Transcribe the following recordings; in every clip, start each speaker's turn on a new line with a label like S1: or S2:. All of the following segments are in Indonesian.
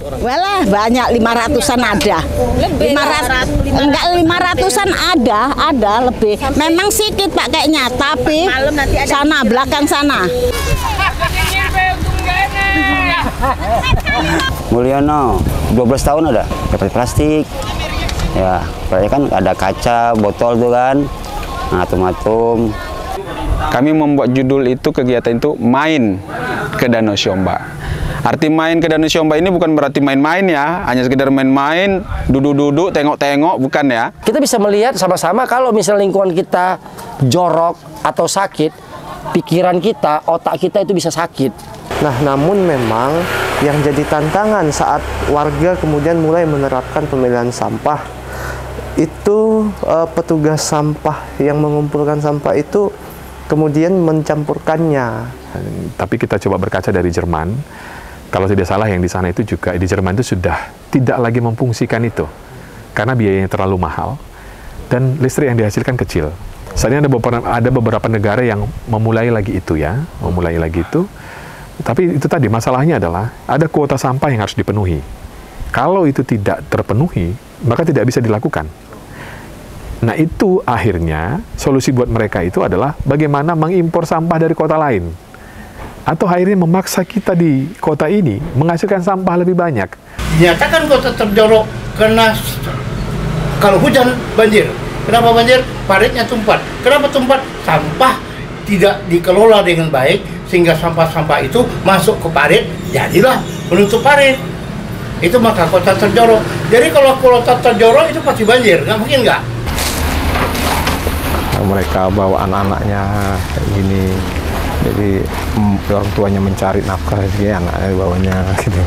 S1: Walah banyak 500-an ada.
S2: Lebih
S1: 500-an ada lebih. Memang sedikit Pak kayaknya, tapi sana belakang sana.
S3: Mulyono, 12 tahun ada, dapat plastik. Ya, kan ada kaca, botol tuh kan, atom-atom.
S4: Kami membuat judul itu, kegiatan itu main ke Danau Syomba. Arti main ke Danau Syomba ini bukan berarti main-main ya, hanya sekedar main-main, duduk-duduk, tengok-tengok, bukan ya.
S5: Kita bisa melihat sama-sama kalau misalnya lingkungan kita jorok atau sakit, pikiran kita, otak kita itu bisa sakit.
S6: Nah, namun memang yang jadi tantangan saat warga kemudian mulai menerapkan pemilihan sampah, itu petugas sampah yang mengumpulkan sampah itu kemudian mencampurkannya.
S7: Tapi kita coba berkaca dari Jerman. Kalau tidak salah yang di sana itu juga, di Jerman itu sudah tidak lagi memfungsikan itu. Karena biayanya terlalu mahal dan listrik yang dihasilkan kecil. Saat ini ada beberapa negara yang memulai lagi itu ya, Tapi itu tadi masalahnya adalah ada kuota sampah yang harus dipenuhi. Kalau itu tidak terpenuhi, maka tidak bisa dilakukan. Nah itu akhirnya solusi buat mereka itu adalah bagaimana mengimpor sampah dari kota lain. Atau akhirnya memaksa kita di kota ini menghasilkan sampah lebih banyak.
S8: Dinyatakan kota terjorok karena kalau hujan banjir. Kenapa banjir? Paritnya tumpat. Kenapa tumpat? Sampah tidak dikelola dengan baik sehingga sampah-sampah itu masuk ke parit, jadilah menutup parit. Itu maka kota terjorok. Jadi kalau kota terjorok itu pasti banjir, nggak mungkin nggak?
S9: Mereka bawa anak-anaknya kayak gini, jadi orang tuanya mencari nafkah, jadi anaknya bawanya gitu.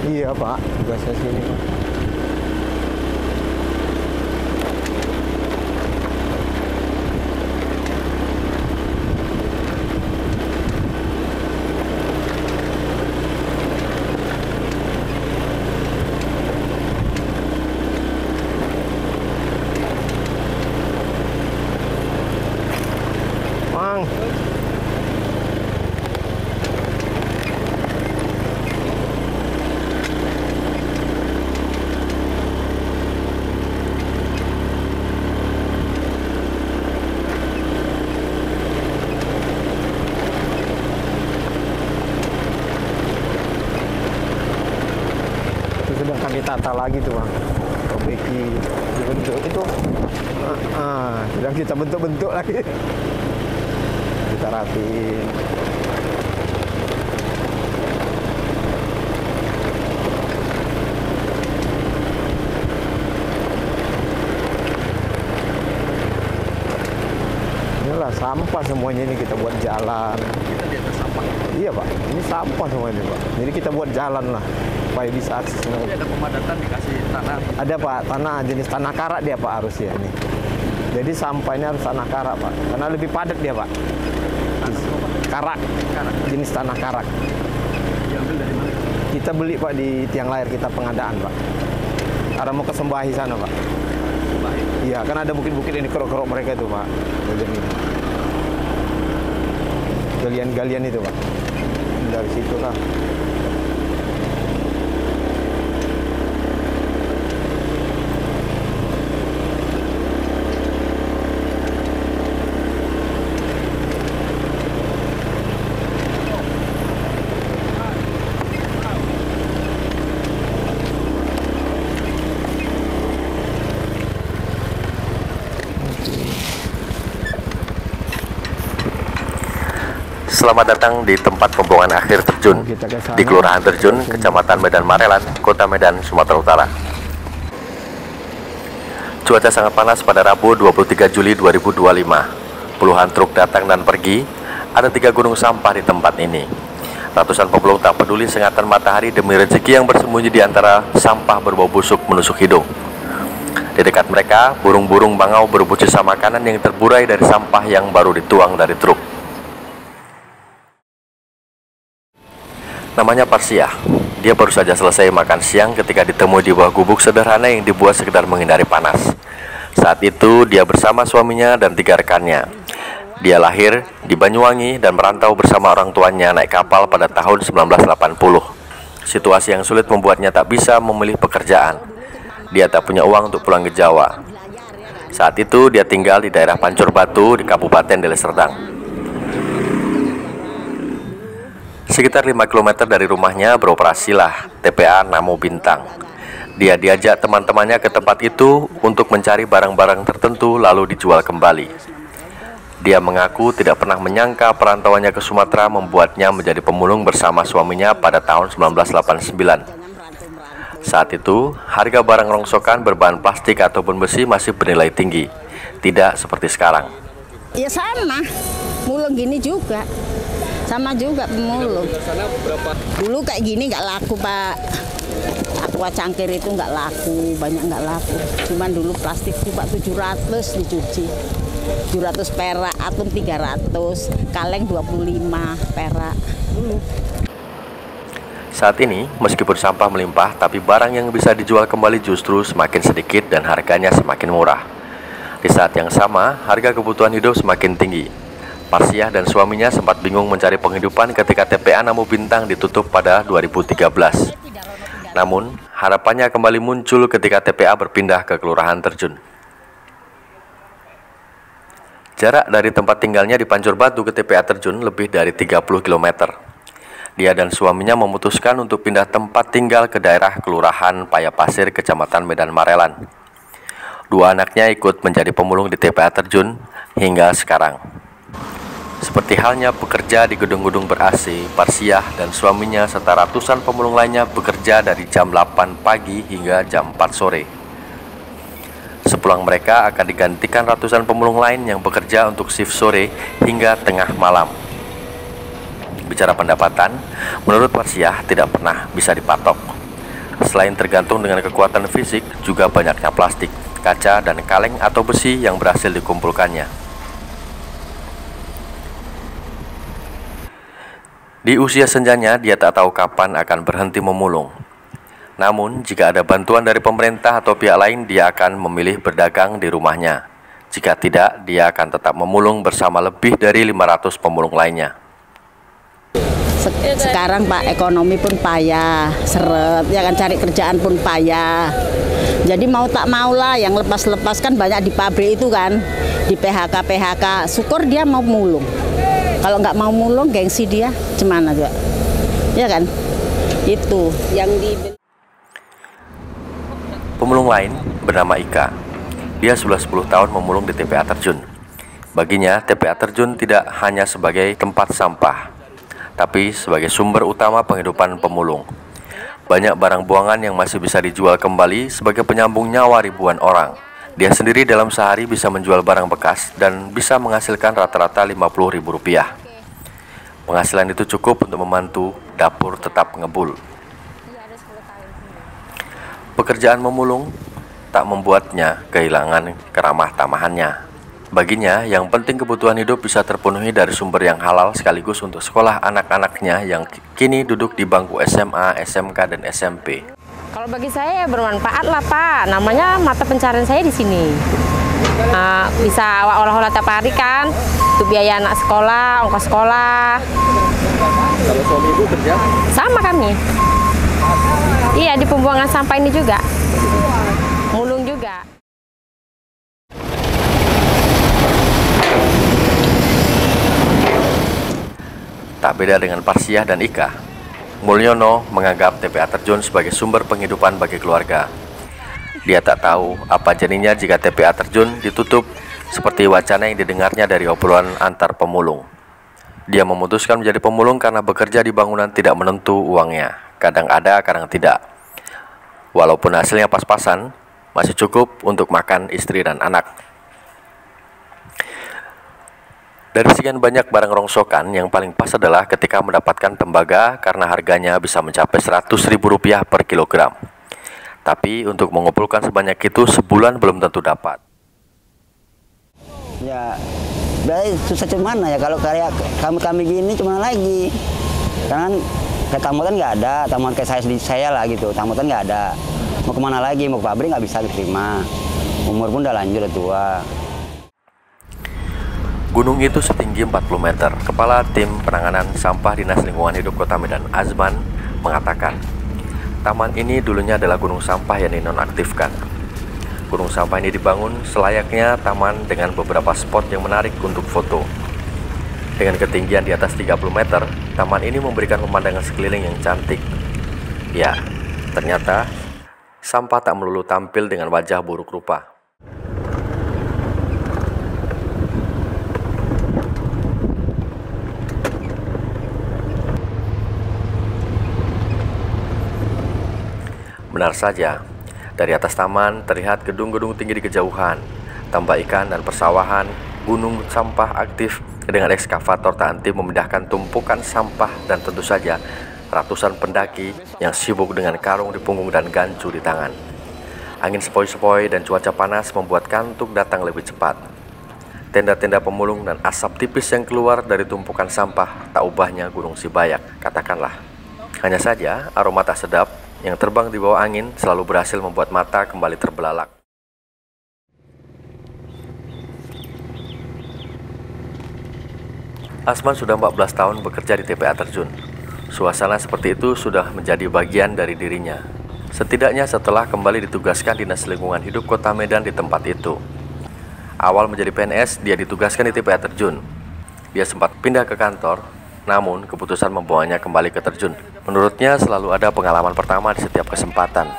S9: Iya Pak, tugasnya sini Pak. Mang. Sedang kami tata lagi tuh Bang, perbaiki dibentuk itu, sedang kita bentuk-bentuk lagi, kita rapiin. Inilah sampah semuanya, ini kita buat jalan.
S10: Kita di atas sampah.
S9: Iya Pak, ini sampah semuanya Pak. Jadi kita buat jalan lah supaya bisa akses.
S10: Jadi ada pemadatan dikasih tanah.
S9: Ada Pak, tanah jenis tanah karak dia Pak harusnya ini. Jadi sampah ini harus tanah karak Pak, karena lebih padat dia Pak. Karak, jenis tanah karak.
S10: Diambil dari mana?
S9: Kita beli Pak di tiang layar kita pengadaan Pak. Ada mau ke Sembahi sana Pak.
S10: Sembahi?
S9: Iya, kan ada bukit-bukit ini kerok-kerok mereka itu Pak. Galian-galian itu Pak. Dari situlah.
S11: Selamat datang di tempat pembuangan akhir terjun di Kelurahan Terjun, Kecamatan Medan Marelan, Kota Medan, Sumatera Utara. Cuaca sangat panas pada Rabu 23 Juli 2025. Puluhan truk datang dan pergi. Ada 3 gunung sampah di tempat ini. Ratusan pemulung tak peduli sengatan matahari demi rezeki yang bersembunyi di antara sampah berbau busuk menusuk hidung. Di dekat mereka, burung-burung bangau berebut sisa makanan yang terburai dari sampah yang baru dituang dari truk. Namanya Parsiah. Dia baru saja selesai makan siang ketika ditemui di bawah gubuk sederhana yang dibuat sekedar menghindari panas. Saat itu dia bersama suaminya dan 3 rekannya. Dia lahir di Banyuwangi dan merantau bersama orang tuanya naik kapal pada tahun 1980. Situasi yang sulit membuatnya tak bisa memilih pekerjaan. Dia tak punya uang untuk pulang ke Jawa. Saat itu dia tinggal di daerah Pancur Batu di Kabupaten Deli Serdang. Sekitar 5 km dari rumahnya beroperasilah TPA Namo Bintang. Dia diajak teman-temannya ke tempat itu untuk mencari barang-barang tertentu lalu dijual kembali. Dia mengaku tidak pernah menyangka perantauannya ke Sumatera membuatnya menjadi pemulung bersama suaminya pada tahun 1989. Saat itu, harga barang rongsokan berbahan plastik ataupun besi masih bernilai tinggi, tidak seperti sekarang.
S1: Ya sama, mulung gini juga. Sama juga pemulung. Dulu kayak gini nggak laku, Pak. Aqua cangkir itu nggak laku, banyak nggak laku. Cuman dulu plastik itu Pak 700 dicuci. 700 perak, atom 300, kaleng 25 perak.
S11: Saat ini, meskipun sampah melimpah, tapi barang yang bisa dijual kembali justru semakin sedikit dan harganya semakin murah. Di saat yang sama, harga kebutuhan hidup semakin tinggi. Parsiah dan suaminya sempat bingung mencari penghidupan ketika TPA Namo Bintang ditutup pada 2013. Namun, harapannya kembali muncul ketika TPA berpindah ke Kelurahan Terjun. Jarak dari tempat tinggalnya di Pancur Batu ke TPA Terjun lebih dari 30 km. Dia dan suaminya memutuskan untuk pindah tempat tinggal ke daerah Kelurahan Payapasir, Kecamatan Medan Marelan. 2 anaknya ikut menjadi pemulung di TPA Terjun hingga sekarang. Seperti halnya bekerja di gedung-gedung ber-AC, Parsiah dan suaminya serta ratusan pemulung lainnya bekerja dari jam 8 pagi hingga jam 4 sore. Sepulang mereka akan digantikan ratusan pemulung lain yang bekerja untuk shift sore hingga tengah malam. Bicara pendapatan, menurut Parsiah tidak pernah bisa dipatok. Selain tergantung dengan kekuatan fisik, juga banyaknya plastik, kaca, dan kaleng atau besi yang berhasil dikumpulkannya. Di usia senjanya, dia tak tahu kapan akan berhenti memulung. Namun, jika ada bantuan dari pemerintah atau pihak lain, dia akan memilih berdagang di rumahnya. Jika tidak, dia akan tetap memulung bersama lebih dari 500 pemulung lainnya.
S1: Sekarang Pak, ekonomi pun payah, seret, ya kan, cari kerjaan pun payah. Jadi mau tak maulah, yang lepas-lepas kan banyak di pabrik itu kan, di PHK. Syukur dia mau mulung. Kalau nggak mau mulung, gengsi dia, gimana juga? Ya kan? Itu yang di...
S11: Pemulung lain bernama Ika. Dia sudah 10 tahun memulung di TPA Terjun. Baginya, TPA Terjun tidak hanya sebagai tempat sampah, tapi sebagai sumber utama penghidupan pemulung. Banyak barang buangan yang masih bisa dijual kembali sebagai penyambung nyawa ribuan orang. Dia sendiri dalam sehari bisa menjual barang bekas dan bisa menghasilkan rata-rata Rp50.000. Penghasilan itu cukup untuk membantu dapur tetap ngebul. Pekerjaan memulung tak membuatnya kehilangan keramah tamahannya. Baginya, yang penting kebutuhan hidup bisa terpenuhi dari sumber yang halal sekaligus untuk sekolah anak-anaknya yang kini duduk di bangku SMA, SMK, dan SMP.
S2: Kalau bagi saya ya bermanfaat lah Pak, namanya mata pencarian saya di sini. Bisa olah-olah tiap hari kan, untuk biaya anak sekolah, ongkos sekolah.
S10: Kalau suami ibu kerja?
S2: Sama kami. Iya, di pembuangan sampah ini juga. Mulung juga.
S11: Tak beda dengan Parsiah dan Ika, Mulyono menganggap TPA Terjun sebagai sumber penghidupan bagi keluarga. Dia tak tahu apa jadinya jika TPA Terjun ditutup seperti wacana yang didengarnya dari obrolan antar pemulung. Dia memutuskan menjadi pemulung karena bekerja di bangunan tidak menentu uangnya. Kadang ada, kadang tidak. Walaupun hasilnya pas-pasan, masih cukup untuk makan istri dan anak. Dari sekian banyak barang rongsokan, yang paling pas adalah ketika mendapatkan tembaga karena harganya bisa mencapai Rp100.000 per kilogram. Tapi untuk mengumpulkan sebanyak itu sebulan belum tentu dapat.
S3: Ya, berarti susah cuman ya kalau kayak kami gini cuma lagi. Karena ke tamutan nggak ada, tamutan kayak saya lah gitu, tamutan nggak ada. Mau kemana lagi, mau ke pabrik nggak bisa diterima. Umur pun udah lanjut, udah tua.
S11: Gunung itu setinggi 40 meter. Kepala Tim Penanganan Sampah Dinas Lingkungan Hidup Kota Medan, Azman, mengatakan, taman ini dulunya adalah gunung sampah yang dinonaktifkan. Gunung sampah ini dibangun selayaknya taman dengan beberapa spot yang menarik untuk foto. Dengan ketinggian di atas 30 meter, taman ini memberikan pemandangan sekeliling yang cantik. Ya, ternyata sampah tak melulu tampil dengan wajah buruk rupa. Benar saja, dari atas taman terlihat gedung-gedung tinggi di kejauhan, tambak ikan dan persawahan, gunung sampah aktif dengan ekskavator tak henti memindahkan tumpukan sampah dan tentu saja ratusan pendaki yang sibuk dengan karung di punggung dan gancu di tangan. Angin sepoi-sepoi dan cuaca panas membuat kantuk datang lebih cepat. Tenda-tenda pemulung dan asap tipis yang keluar dari tumpukan sampah tak ubahnya Gunung Sibayak, katakanlah. Hanya saja aroma tak sedap yang terbang di bawah angin selalu berhasil membuat mata kembali terbelalak. Azman sudah 14 tahun bekerja di TPA Terjun. Suasana seperti itu sudah menjadi bagian dari dirinya. Setidaknya setelah kembali ditugaskan Dinas Lingkungan Hidup Kota Medan di tempat itu. Awal menjadi PNS, dia ditugaskan di TPA Terjun. Dia sempat pindah ke kantor, namun keputusan membawanya kembali ke terjun. Menurutnya selalu ada pengalaman pertama di setiap kesempatan.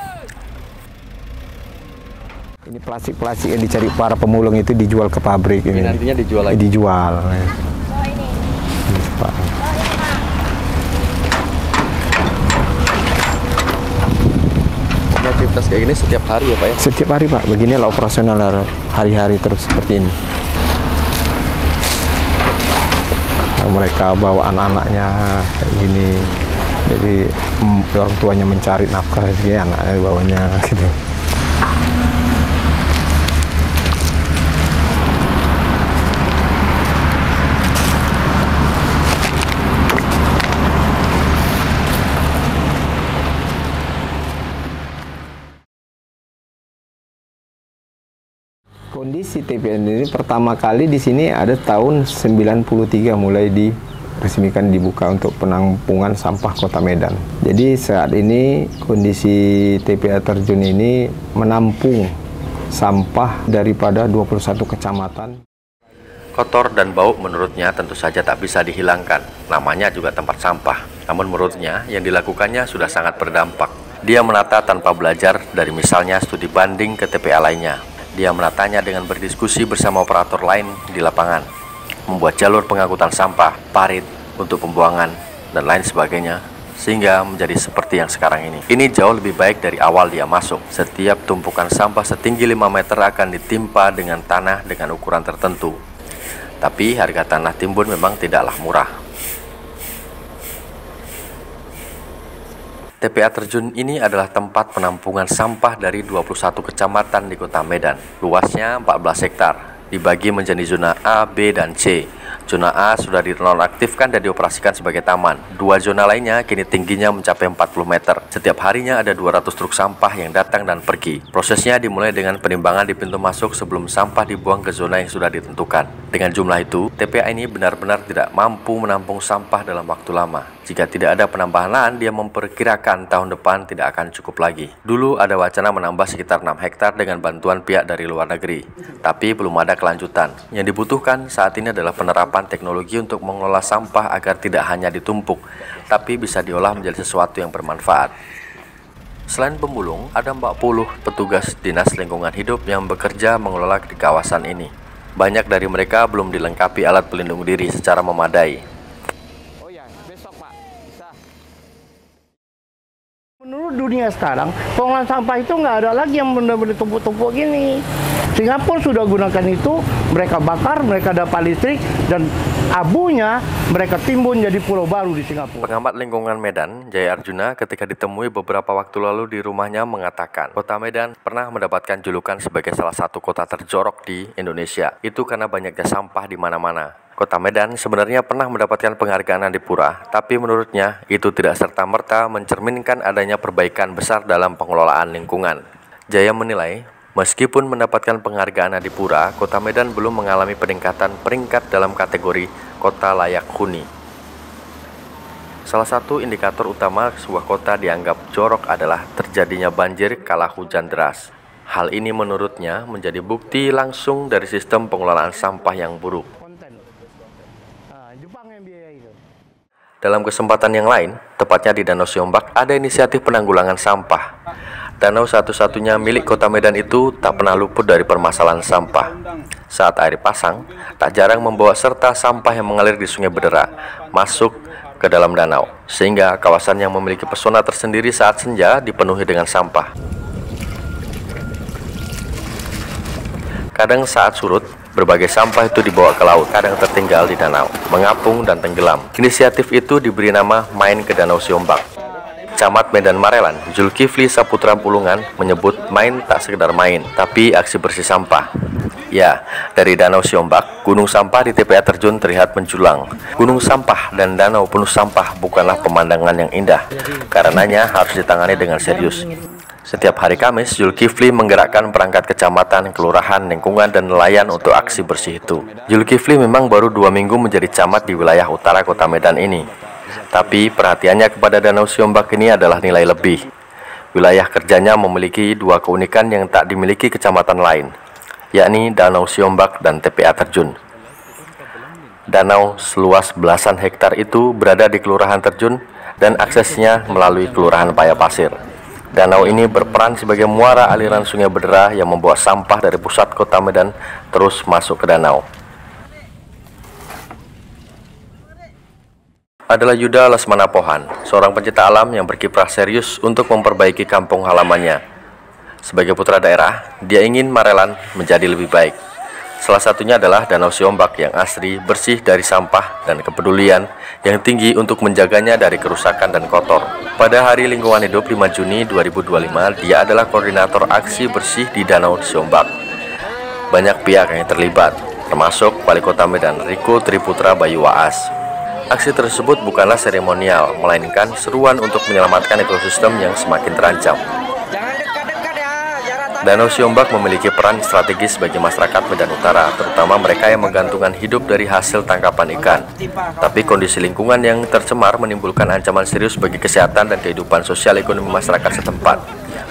S9: Ini plastik-plastik yang dicari para pemulung itu dijual ke pabrik. Ini
S10: nantinya dijual lagi?
S9: Dijual.
S10: Aktivitas kayak gini setiap hari ya Pak ya?
S9: Setiap hari Pak, beginilah operasional hari-hari terus seperti ini. Mereka bawa anak-anaknya kayak gini, jadi orang tuanya mencari nafkah, jadi anaknya bawanya gitu. Kondisi TPA ini pertama kali di sini ada tahun 93 mulai diresmikan dibuka untuk penampungan sampah Kota Medan. Jadi saat ini kondisi TPA Terjun ini menampung sampah daripada 21 kecamatan.
S11: Kotor dan bau menurutnya tentu saja tak bisa dihilangkan. Namanya juga tempat sampah. Namun menurutnya yang dilakukannya sudah sangat berdampak. Dia menata tanpa belajar dari misalnya studi banding ke TPA lainnya. Dia menatanya dengan berdiskusi bersama operator lain di lapangan, membuat jalur pengangkutan sampah, parit untuk pembuangan, dan lain sebagainya, sehingga menjadi seperti yang sekarang ini. Ini jauh lebih baik dari awal dia masuk. Setiap tumpukan sampah setinggi 5 meter akan ditimpa dengan tanah dengan ukuran tertentu. Tapi harga tanah timbun memang tidaklah murah. TPA Terjun ini adalah tempat penampungan sampah dari 21 kecamatan di Kota Medan. Luasnya 14 hektar, dibagi menjadi zona A, B, dan C. Zona A sudah dinonaktifkan dan dioperasikan sebagai taman. 2 zona lainnya kini tingginya mencapai 40 meter. Setiap harinya ada 200 truk sampah yang datang dan pergi. Prosesnya dimulai dengan penimbangan di pintu masuk sebelum sampah dibuang ke zona yang sudah ditentukan. Dengan jumlah itu, TPA ini benar-benar tidak mampu menampung sampah dalam waktu lama. Jika tidak ada penambahan lahan, dia memperkirakan tahun depan tidak akan cukup lagi. Dulu ada wacana menambah sekitar 6 hektar dengan bantuan pihak dari luar negeri. Tapi belum ada kelanjutan. Yang dibutuhkan saat ini adalah penerapan teknologi untuk mengelola sampah agar tidak hanya ditumpuk, tapi bisa diolah menjadi sesuatu yang bermanfaat. Selain pemulung, ada 40 petugas Dinas Lingkungan Hidup yang bekerja mengelola di kawasan ini. Banyak dari mereka belum dilengkapi alat pelindung diri secara memadai.
S8: Menurut dunia sekarang, pengolahan sampah itu nggak ada lagi yang benar-benar tumpuk-tumpuk gini. Singapura sudah gunakan itu, mereka bakar, mereka dapat listrik, dan abunya mereka timbun jadi pulau baru di Singapura.
S11: Pengamat lingkungan Medan, Jaya Arjuna, ketika ditemui beberapa waktu lalu di rumahnya mengatakan, kota Medan pernah mendapatkan julukan sebagai salah satu kota terjorok di Indonesia. Itu karena banyaknya sampah di mana-mana. Kota Medan sebenarnya pernah mendapatkan penghargaan Adipura, tapi menurutnya itu tidak serta-merta mencerminkan adanya perbaikan besar dalam pengelolaan lingkungan. Jaya menilai, meskipun mendapatkan penghargaan Adipura, Kota Medan belum mengalami peningkatan peringkat dalam kategori kota layak huni. Salah satu indikator utama sebuah kota dianggap jorok adalah terjadinya banjir kala hujan deras. Hal ini menurutnya menjadi bukti langsung dari sistem pengelolaan sampah yang buruk. Dalam kesempatan yang lain, tepatnya di Danau Siombak, ada inisiatif penanggulangan sampah. Danau satu-satunya milik Kota Medan itu tak pernah luput dari permasalahan sampah. Saat air pasang, tak jarang membawa serta sampah yang mengalir di Sungai Bedera masuk ke dalam danau, sehingga kawasan yang memiliki pesona tersendiri saat senja dipenuhi dengan sampah. Kadang saat surut, berbagai sampah itu dibawa ke laut, kadang tertinggal di danau, mengapung dan tenggelam. Inisiatif itu diberi nama Main ke Danau Siombak. Camat Medan Marelan, Zulkifli Saputra Pulungan, menyebut main tak sekedar main, tapi aksi bersih sampah. Ya, dari Danau Siombak, gunung sampah di TPA Terjun terlihat menjulang. Gunung sampah dan danau penuh sampah bukanlah pemandangan yang indah, karenanya harus ditangani dengan serius. Setiap hari Kamis, Zulkifli menggerakkan perangkat kecamatan, kelurahan, lingkungan, dan nelayan untuk aksi bersih itu. Zulkifli memang baru 2 minggu menjadi camat di wilayah utara Kota Medan ini. Tapi perhatiannya kepada Danau Siombak ini adalah nilai lebih. Wilayah kerjanya memiliki 2 keunikan yang tak dimiliki kecamatan lain, yakni Danau Siombak dan TPA Terjun. Danau seluas belasan hektar itu berada di Kelurahan Terjun dan aksesnya melalui Kelurahan Payapasir. Danau ini berperan sebagai muara aliran Sungai Bedera yang membawa sampah dari pusat Kota Medan terus masuk ke danau. Adalah Yuda Lesmana Pohan, seorang pencinta alam yang berkiprah serius untuk memperbaiki kampung halamannya. Sebagai putra daerah, dia ingin Marelan menjadi lebih baik. Salah satunya adalah Danau Siombak yang asri, bersih dari sampah, dan kepedulian yang tinggi untuk menjaganya dari kerusakan dan kotor. Pada Hari Lingkungan Hidup 5 Juni 2025, dia adalah koordinator aksi bersih di Danau Siombak. Banyak pihak yang terlibat, termasuk Wali Kota Medan Riko Triputra Bayu Waas. Aksi tersebut bukanlah seremonial, melainkan seruan untuk menyelamatkan ekosistem yang semakin terancam. Danau Siombak memiliki peran strategis bagi masyarakat Medan Utara, terutama mereka yang menggantungkan hidup dari hasil tangkapan ikan. Tapi kondisi lingkungan yang tercemar menimbulkan ancaman serius bagi kesehatan dan kehidupan sosial ekonomi masyarakat setempat.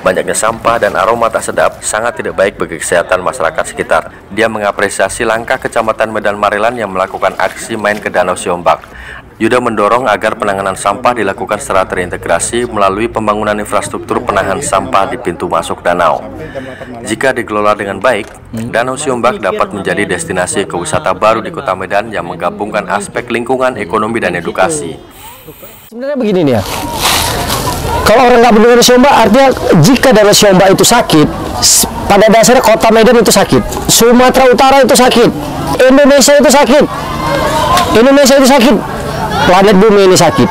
S11: Banyaknya sampah dan aroma tak sedap sangat tidak baik bagi kesehatan masyarakat sekitar. Dia mengapresiasi langkah Kecamatan Medan Marelan yang melakukan aksi Main ke Danau Siombak. Yuda mendorong agar penanganan sampah dilakukan secara terintegrasi melalui pembangunan infrastruktur penahan sampah di pintu masuk danau. Jika dikelola dengan baik, Danau Siombak dapat menjadi destinasi wisata baru di Kota Medan yang menggabungkan aspek lingkungan, ekonomi, dan edukasi.
S5: Sebenarnya begini nih ya, kalau orang nggak mendengar Siombak, artinya jika Danau Siombak itu sakit, pada dasarnya Kota Medan itu sakit, Sumatera Utara itu sakit, Indonesia itu sakit, planet bumi ini sakit.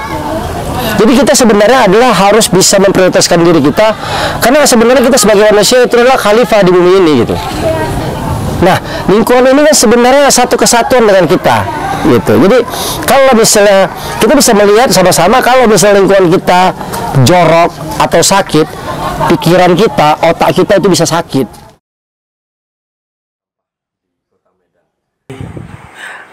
S5: Jadi kita sebenarnya adalah harus bisa memprioritaskan diri kita, karena sebenarnya kita sebagai manusia itu adalah khalifah di bumi ini gitu. Nah, lingkungan ini kan sebenarnya satu kesatuan dengan kita gitu. Jadi kalau misalnya kita bisa melihat sama-sama, kalau misalnya lingkungan kita jorok atau sakit, pikiran kita, otak kita itu bisa sakit.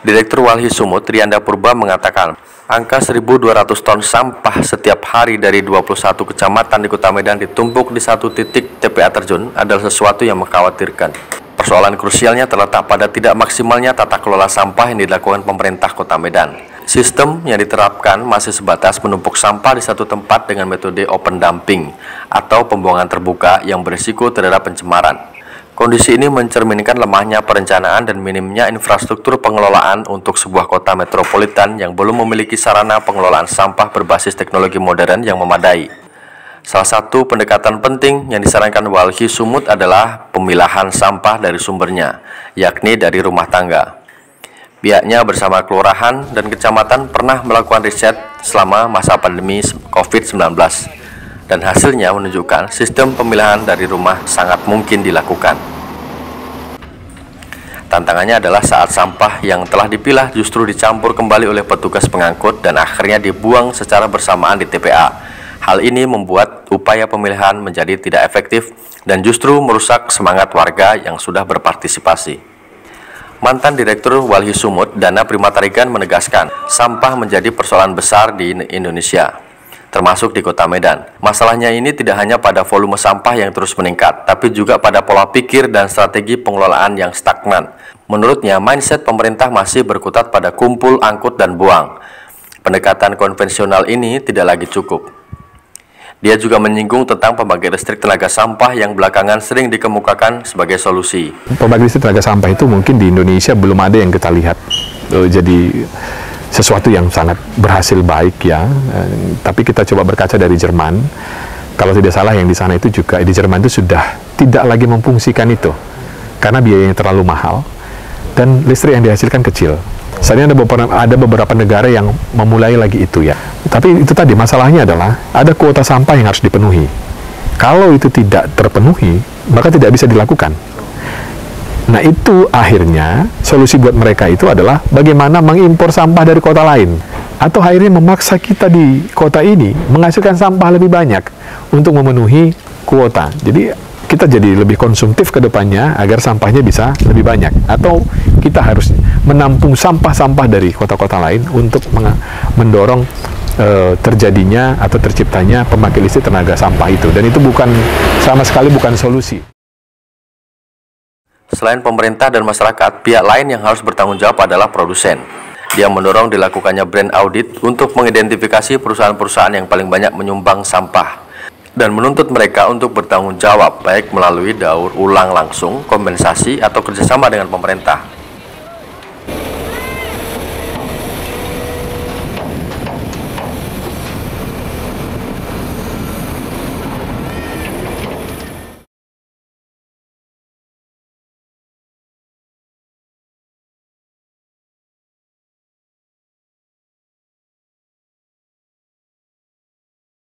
S11: Direktur Walhi Sumut, Rianda Purba, mengatakan angka 1.200 ton sampah setiap hari dari 21 kecamatan di Kota Medan ditumpuk di satu titik TPA Terjun adalah sesuatu yang mengkhawatirkan. Persoalan krusialnya terletak pada tidak maksimalnya tata kelola sampah yang dilakukan pemerintah Kota Medan. Sistem yang diterapkan masih sebatas menumpuk sampah di satu tempat dengan metode open dumping atau pembuangan terbuka yang berisiko terhadap pencemaran. Kondisi ini mencerminkan lemahnya perencanaan dan minimnya infrastruktur pengelolaan untuk sebuah kota metropolitan yang belum memiliki sarana pengelolaan sampah berbasis teknologi modern yang memadai. Salah satu pendekatan penting yang disarankan Walhi Sumut adalah pemilahan sampah dari sumbernya, yakni dari rumah tangga. Pihaknya bersama kelurahan dan kecamatan pernah melakukan riset selama masa pandemi COVID-19, dan hasilnya menunjukkan sistem pemilahan dari rumah sangat mungkin dilakukan. Tantangannya adalah saat sampah yang telah dipilah justru dicampur kembali oleh petugas pengangkut dan akhirnya dibuang secara bersamaan di TPA. Hal ini membuat upaya pemilihan menjadi tidak efektif dan justru merusak semangat warga yang sudah berpartisipasi. Mantan Direktur Walhi Sumut, Dana Primatarigan, menegaskan sampah menjadi persoalan besar di Indonesia, termasuk di Kota Medan. Masalahnya ini tidak hanya pada volume sampah yang terus meningkat, tapi juga pada pola pikir dan strategi pengelolaan yang stagnan. Menurutnya, mindset pemerintah masih berkutat pada kumpul, angkut, dan buang. Pendekatan konvensional ini tidak lagi cukup. Dia juga menyinggung tentang pembangkit listrik tenaga sampah yang belakangan sering dikemukakan sebagai solusi.
S7: Pembangkit listrik tenaga sampah itu mungkin di Indonesia belum ada yang kita lihat jadi sesuatu yang sangat berhasil baik ya. Tapi kita coba berkaca dari Jerman. Kalau tidak salah yang di sana itu juga di Jerman itu sudah tidak lagi memfungsikan itu karena biayanya terlalu mahal dan listrik yang dihasilkan kecil. Saat ini ada beberapa negara yang memulai lagi itu ya. Tapi itu tadi masalahnya adalah ada kuota sampah yang harus dipenuhi. Kalau itu tidak terpenuhi, maka tidak bisa dilakukan. Nah itu akhirnya solusi buat mereka itu adalah bagaimana mengimpor sampah dari kota lain. Atau akhirnya memaksa kita di kota ini menghasilkan sampah lebih banyak untuk memenuhi kuota. Jadi kita jadi lebih konsumtif ke depannya agar sampahnya bisa lebih banyak. Atau kita harus menampung sampah-sampah dari kota-kota lain untuk mendorong terjadinya atau terciptanya pembangkit listrik tenaga sampah itu. Dan itu sama sekali bukan solusi.
S11: Selain pemerintah dan masyarakat, pihak lain yang harus bertanggung jawab adalah produsen. Dia mendorong dilakukannya brand audit untuk mengidentifikasi perusahaan-perusahaan yang paling banyak menyumbang sampah dan menuntut mereka untuk bertanggung jawab baik melalui daur ulang langsung, kompensasi, atau kerjasama dengan pemerintah.